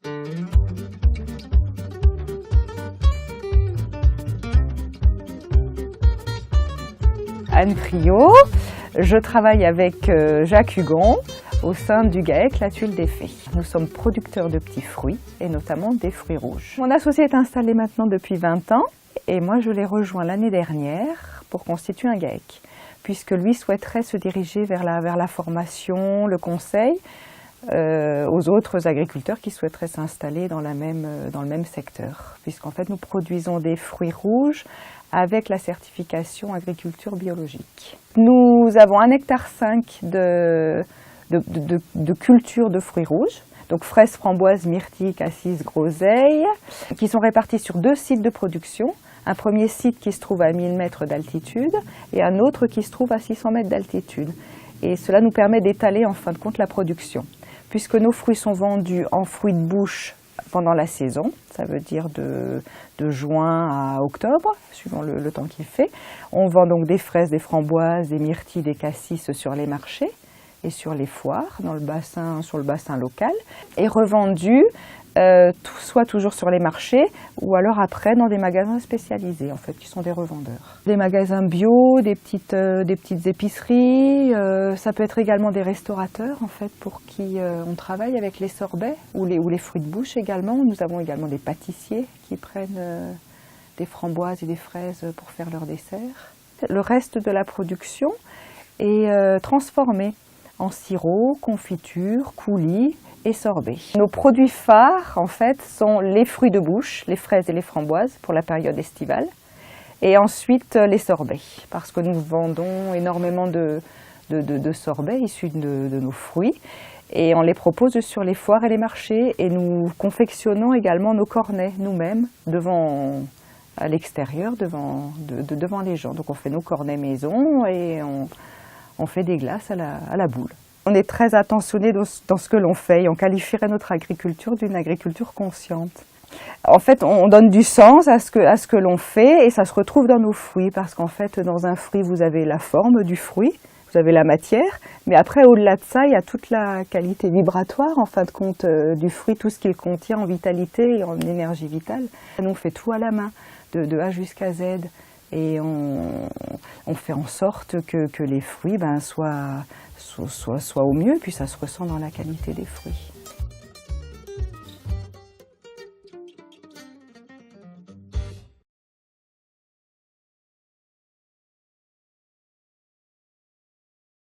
Anne Priot, je travaille avec Jacques Hugon au sein du GAEC, la Tuile des Fées. Nous sommes producteurs de petits fruits et notamment des fruits rouges. Mon associé est installé maintenant depuis 20 ans et moi je l'ai rejoint l'année dernière pour constituer un GAEC, puisque lui souhaiterait se diriger vers la formation, le conseil aux autres agriculteurs qui souhaiteraient s'installer dans le même secteur, puisqu'en fait nous produisons des fruits rouges avec la certification agriculture biologique. Nous avons 1,5 hectare de culture de fruits rouges, donc fraises, framboises, myrtilles, cassis, groseilles, qui sont répartis sur 2 sites de production. Un premier site qui se trouve à 1000 mètres d'altitude et un autre qui se trouve à 600 mètres d'altitude. Et cela nous permet d'étaler en fin de compte la production, puisque nos fruits sont vendus en fruits de bouche pendant la saison, ça veut dire de juin à octobre, suivant le temps qu'il fait. On vend donc des fraises, des framboises, des myrtilles, des cassis sur les marchés et sur les foires, sur le bassin local, et revendus soit toujours sur les marchés ou alors après dans des magasins spécialisés en fait, qui sont des revendeurs. Des magasins bio, des petites épiceries, ça peut être également des restaurateurs en fait pour qui on travaille avec les sorbets ou les fruits de bouche également. Nous avons également des pâtissiers qui prennent des framboises et des fraises pour faire leur dessert. Le reste de la production est transformé en sirop, confiture, coulis et sorbet. Nos produits phares, en fait, sont les fruits de bouche, les fraises et les framboises pour la période estivale, et ensuite les sorbets, parce que nous vendons énormément de sorbets issus de nos fruits, et on les propose sur les foires et les marchés, et nous confectionnons également nos cornets nous-mêmes à l'extérieur, devant les gens. Donc on fait nos cornets maison et on fait des glaces à la boule. On est très attentionné dans ce que l'on fait et on qualifierait notre agriculture d'une agriculture consciente. En fait, on donne du sens à ce que l'on fait et ça se retrouve dans nos fruits parce qu'en fait, dans un fruit, vous avez la forme du fruit, vous avez la matière, mais après, au-delà de ça, il y a toute la qualité vibratoire, en fin de compte, du fruit, tout ce qu'il contient en vitalité et en énergie vitale. Nous, on fait tout à la main, de A jusqu'à Z. Et on fait en sorte que les fruits soient au mieux, puis ça se ressent dans la qualité des fruits.